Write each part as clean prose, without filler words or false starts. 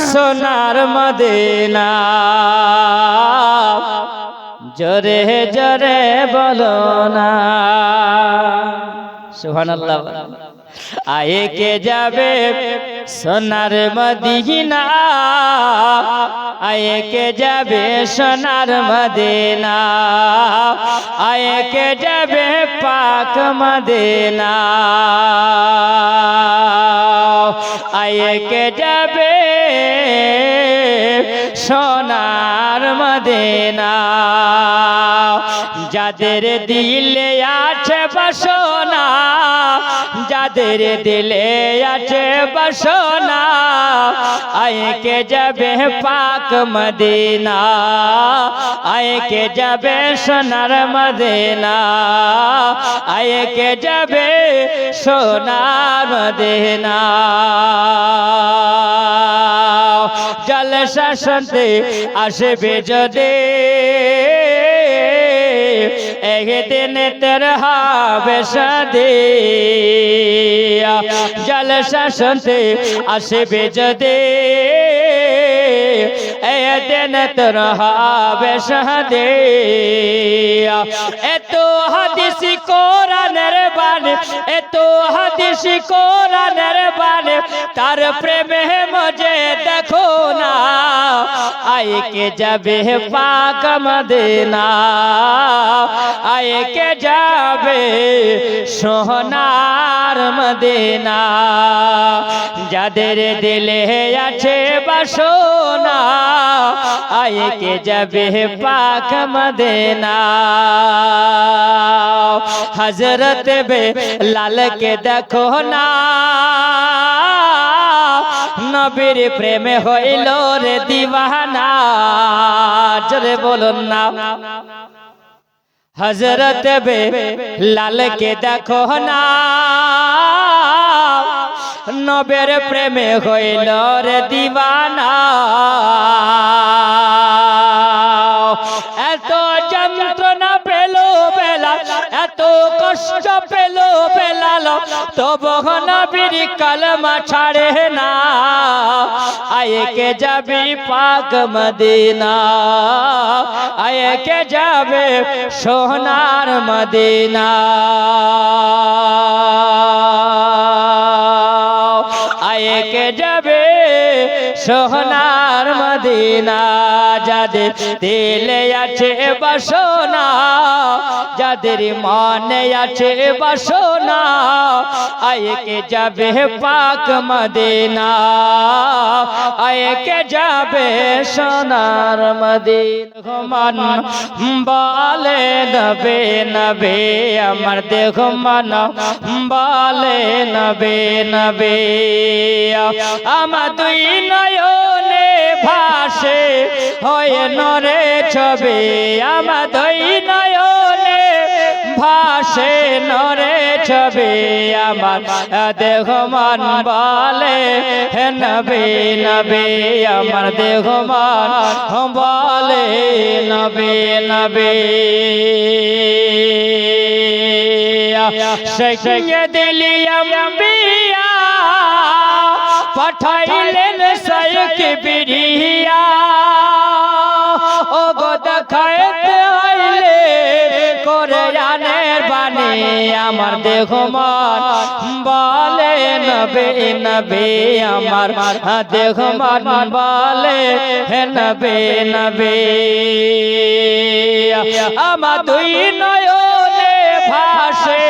সোনার মদিনা জোরে জোরে বলো না সুবহানাল্লাহ। আয়ে কে যাবে সোনার মদিনা, আয়ে কে যাবে সোনার মদিনা, আয়ে কে যাবে পাক মদিনা, আয়ে কে যাবে সোনার মদিনা। যাদের দিলে আছে বাসনা, যাদের দিলে আছে বাসনা, আয়ে কে যাবে পাক মদিনা, আয়ে কে যাবে সোনার মদিনা, আয়ে কে যাবে সোনার মদিনা। জলসা শুনতে আসবে যদি একদিন তোর হবে শাদী, জলসা শুনতে আসবে যদি একদিন তোর হবে শাদী। এত হাদিস কোরআনের বাণী, এত হাদিস কোরআনের বাণী, তার প্রেমে মজে দেখো না, আয়ে কে যাবে পাক মদিনা, আয়ে কে যাবে সোনার মদিনা। যাদের দিলে আছে বাসনা, আয়ে কে যাবে পাক মদিনা। হযরত বেলাল কে দেখো না, নবীর প্রেমে হইল রে দিওয়ানা, জোরে বলুন না। হযরত বেলাল কে দেখো না, নবীর প্রেমে হইল রে দিওয়ানা। এত যন্ত্রণা পেল বেলাল, এত কষ্ট পেল বেলাল, তবু নবীর কলমা ছাড়ে না, আয়ে কে যাবে পাক মদিনা, আয়ে কে যাবে সোনার মদিনা, আয়ে কে যাবে সোনার মদিনা। যাদের দিলে আছে বাসনা, যাদের মনে আছে বাসনা, আয়ে কে যাবে পাক মদিনা, আয়ে কে যাবে সোনার মদিনা। মন বলে নবে নবে, আমার দেহ মন বলে নবে নবে, আমার দুই নয়নে ভাসে হয় নরে ছবে, আমার দুই নয়নে ভাসে নরে ছবে, আমার দেহ মন বলে নবে নবে, আমার দেহ মন বলে নবে নবে। শেখে দিলিয়া আম্বিয়া পাঠাইলেন শাইখ বিরিয়া, ও গো দেখাইতে আইলে কোরআনের বাণী, আমার দেহ মন বলে নবে নবে, আমার দেহ মন বলে নবে নবে, আমার দুই নয়নে ভাসে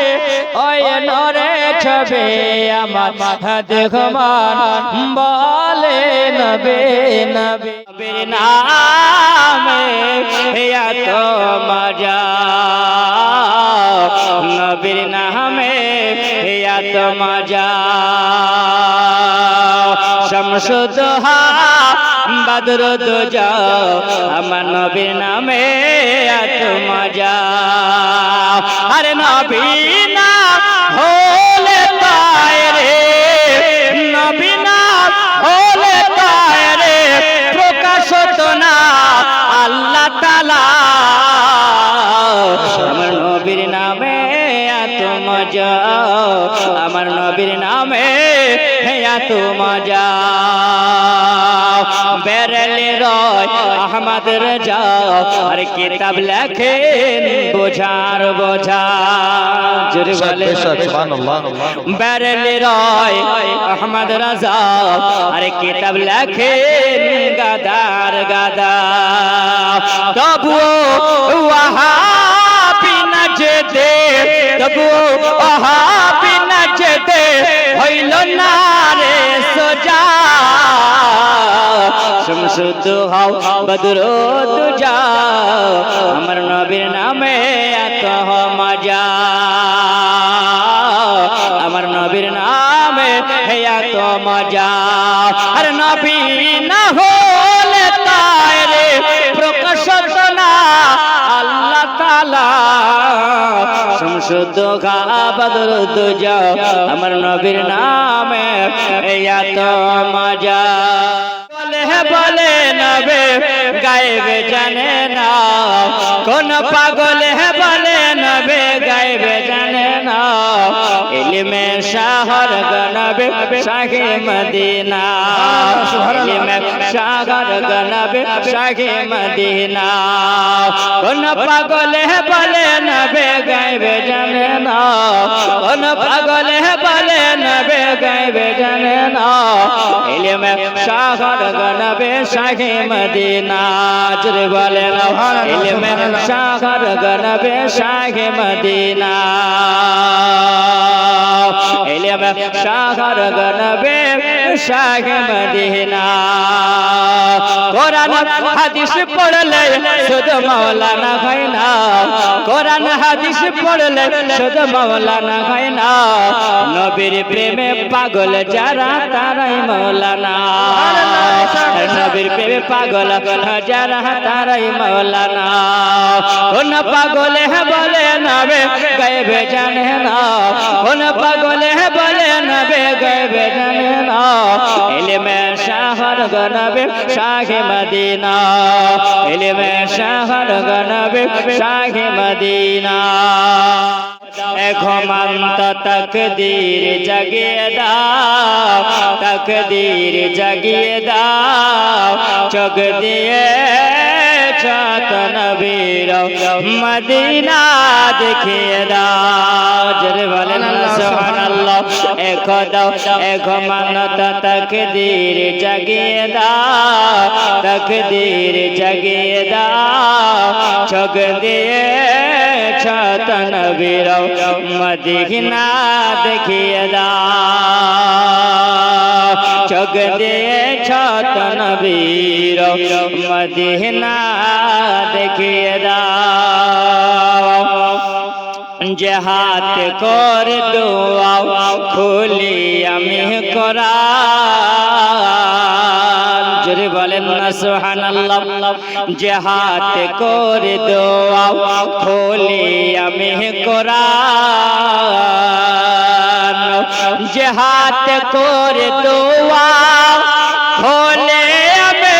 ওই নরে ছবে, আমার দেহ মন বলে নবে নবে। নবীর নামে এত মজা, নবীর নামে এত মজা, শামসুদ্দোহা বদর দুজা, আমার নবীর নামে এত মজা। আরে নবী না হলে পায় রে, নবী না হলে পায় রে, প্রকাশ হতো না আল্লাহ তাআলা, আমার নবীর নামে এত মজা, আমার নবীর নামে এত মজা। বেরেলি রয় আহমদ রাজা আর কিতাব লেখেন বোঝার বোঝা জোরে বলে সুবহানাল্লাহ বেরেলি রয় আহমদ রাজা আর কিতাব লেখেন গাদার গাদা তবুও ওয়াহাবি না যেতে তবুও ওয়াহাবি না যেতে হইল না রে সোজা শামসুদ হও বদর দুজা আমার নবীর নামে এত মজা আমার নবীর নামে এত মজা আর নবী না হলে তাই রে প্রকাশ হতো না আল্লাহ তাআলা শামসুদ হও বদর দুজা আমার নবীর নামে এত মজা বলে নবে গায়েবে জানে না কোন পাগল হে বলে নবে গায়েবে জানে না ইলমে শাহর গনবে শাহে মদিনা ইলমে শাহর গনবে শাহে মদিনা কোন পাগল হে বলে নবে গায়েবে জানে না কোন পাগল হে বলে নবে গায়েবে জানে না ইলমে শাহর গনবে শাহে মদিনা জোরে বলে না ইলমে শাহর গনবে শাহে মদিনা ইলমে শাহর গনবে শাহে মদিনা কোরআন হাদিস পড়লে শুধু মাওলানা হয় না কোরআন হাদিস পড়লে শুধু মাওলানা হয় না নবীর প্রেমে পাগল যারা তারাই মাওলানা নবীর প্রেমে পাগল যারা তারাই মাওলানা কোন পাগল হে বলে নবে গায়েবে জানে না কোন পাগল হে বলে নবে গায়েবে জানে না ইলমে শাহর গনবে শাহে মদিনা ইলমে শাহর গনবে শাহে মদিনা ঘুমন্ত তকদীর জাগিয়ে দাও তকদীর জাগিয়ে দাও চোখ দিয়ে ছাত নবীর মদিনা দেখিয়ে দাও জোরে বলেন সুবহানাল্লাহ ঘুমন্ত তকদীর জাগিয়ে দাও তকদীর জাগিয়ে দাও চোখ দিয়ে ছাত নবীর মদিনা দেখিয়ে দাও চোখ দিয়ে ছাত নবীর মদিনা দেখিয়ে দাও যে হাত কর দোয়া খুলি আমি কোরআন জোরে বলেন না সুবহানাল্লাহ যে হাত কর দোয়া খুলি আমি কোরআন যে হাত কর দোয়া খুলি আমি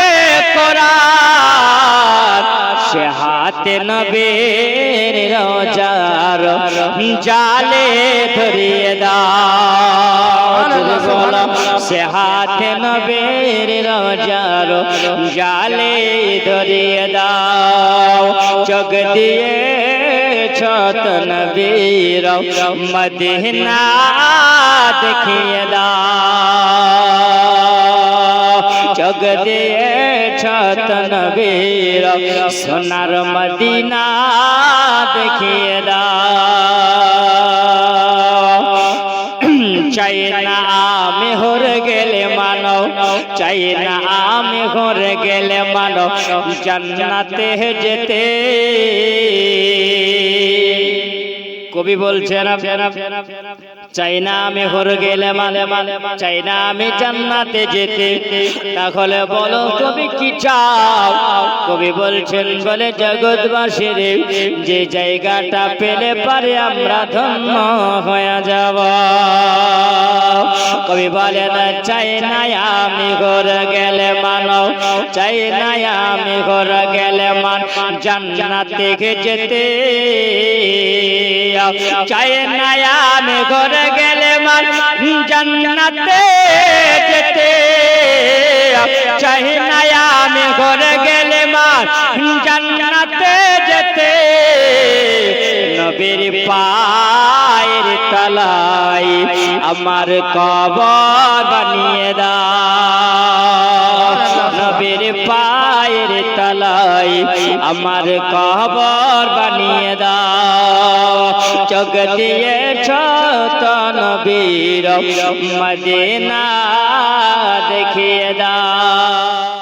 কোরআন সে হাত নবীর রোজার জালে ধরিয়ে দাও সে হাত নবীর রোজার জালে ধরিয়ে দাও চোখ দিয়ে ছত নবীর মদিনা দেখিয়ে দাও চোখ দিয়ে ছত নবীর সোনার মদিনা দেখিয়ে দাও চাই না আমি হর গেলে মানো চাই না আমি হর গেলে মানো জান্নাতে যেতে কবি বলছেন চাই না আমি হর গেলে মানে চাই না আমি জান্নাতে যেতে তাহলে বলো কবি কি চাও কবি বলছেন বলে জগৎবাসীর যে জায়গাটা পেলে পারে আমরা ধন্য হয়ে যাব কবি বলে না চাই না আমি হর গেলে মানো চাই না আমি হর গেলে মান জান্নাতে যেতে চাই না আমি ঘরে গেলে মান জান্নাতে যেতে চাই না আমি জান্নাতে যেতে নবীর পায়ের তলায় আমার কবর বানিয়ে দাও নবীর পায়ের তলায় আমার কবর বানিয়ে দাও চোখ দিয়েছ তো নবীর মদিনা দেখিয়ে দাও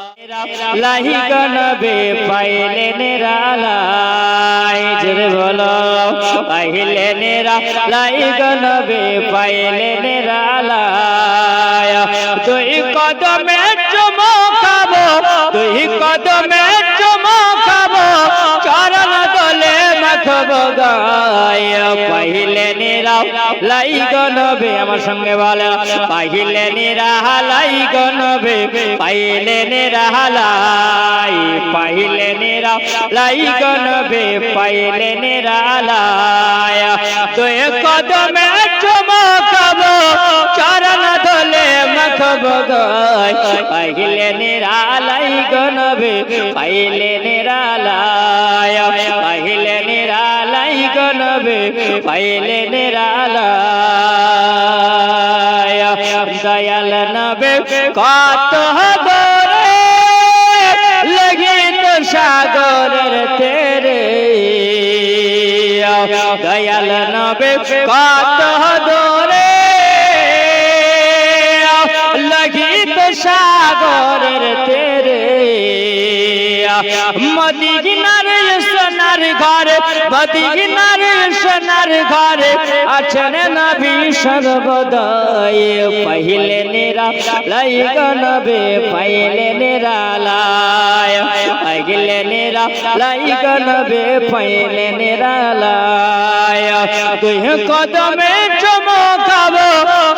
লাহি গনবে পাইলে নিরালাই জোরে বলো পাইলে নিরালাই গনবে পাইলে নিরালাই দুই কদমে চুমুকাবো দুই কদমে চুমুকাবো চরণ দলে মাখবো গায় পাইলে নিরালাই গনবে আমার সঙ্গে বলো পাইলে নিরালাই গনবে পাইলে নিরালাই পাইলে নিরালাই গনবে পাইলে নিরালাই তুই কদমে চুমুকাবো চরণ দলে মাখবো গায় পাইলে নিরালাই গনবে পাইলে নিরালাই পাইলে নিরালাই গনবে পাইলে নিরালাই দয়াল নবে কত দূরে লগে তো সাগরের তেরে দয়াল নবে কত দূরে লগে তো সাগরের তেরে মদিনার সোনার ঘরে মদিনার সোনার ঘরে আছেন নবী সর্বদাই পাইলে নিরালাই গনবে পাইলে নিরালাই পাইলে নিরালাই গনবে পাইলে নিরালাই তুই কদমে চুমুকাবো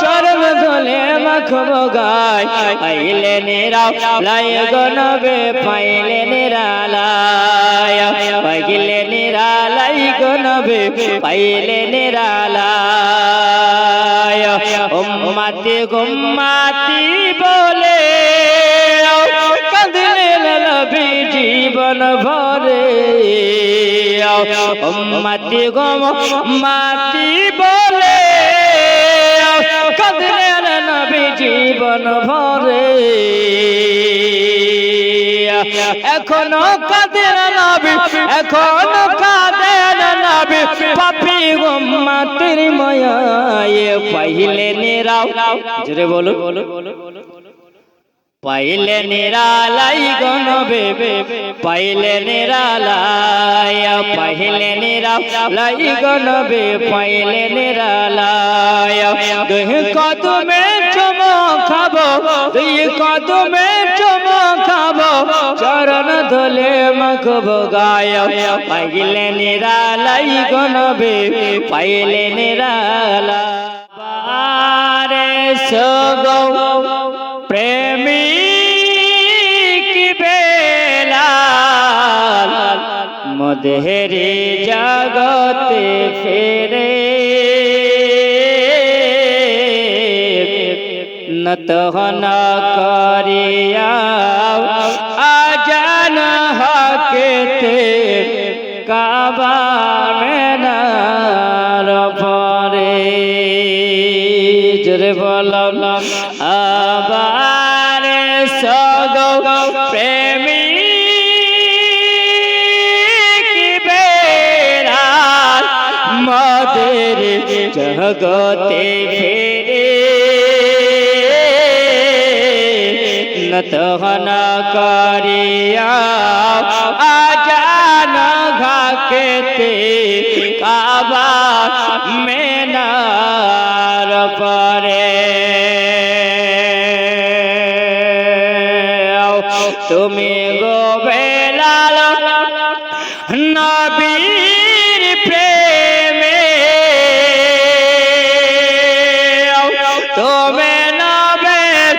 চরণ ধলে মাখবো গায় পাইলে নিরালাই গনবে পাইলে নিরালাই পাইলে নিরালাই গনবে পাইলে নিরালাই উম্মতি গুম্মাতি বলে কাঁদলেন নবী জীবন ভরে উম্মতি গুম্মাতি বলে কাঁদলেন নবী জীবন ভরে এখনো কাঁদেন নবী এখনো কাঁদেন নবী পাপী উম্মতের মায়ায় পাইলে নিরালাই জোরে বলো পাইলে নিরালাই গনবে পাইলে নিরালাই পাইলে নিরালাই গনবে পাইলে নিরালাই দুই কদমে চুমুকাবো দুই কদমে চুমুকাবো চরণ ধলে মাখবো গায় পাইলে নিরালাই গনবে পাইলে নিরালাই বারে সগো প্রেমী মদেহেরি জগতে ফেরে নতহন করিয়া আজান হকেতে কাবা মেনার পরে জোরে বললাম আবার সগো প্রেমী মদের জগতে ফেরে নতহন করিয়া আজান ঘাকেতে কাবা মেনার পরে তুমি গো বেলাল নবীর প্রেমে তুমি নবের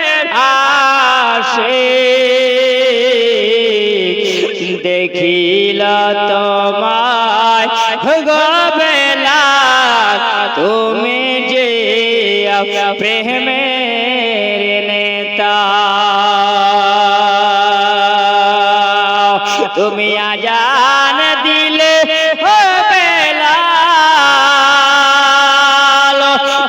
আসে দেখিল তোমায় গো বেলাল তুমি যে প্রেমের নেতা তুমি আজান দিলে ও বেলাল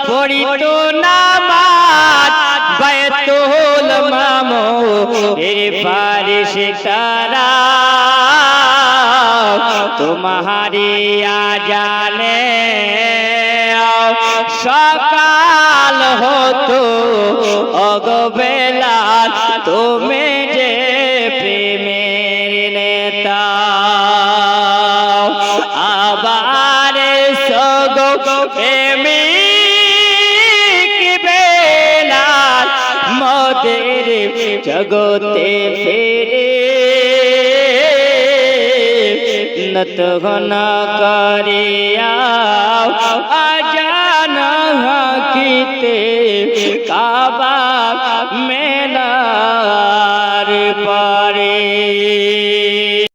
পড়িত নামাজ বাইতুল মামুরের ফারিস্তারা তোমারি আজানে সকাল হতো ওগো বেলাল তুমি যে প্রেমের নেতা আবার সগো প্রেমিক বেলাল মোদের জগতে ফিরে নত ঘনা করিয়া আজান হাকিতে কাবা মেলার পারে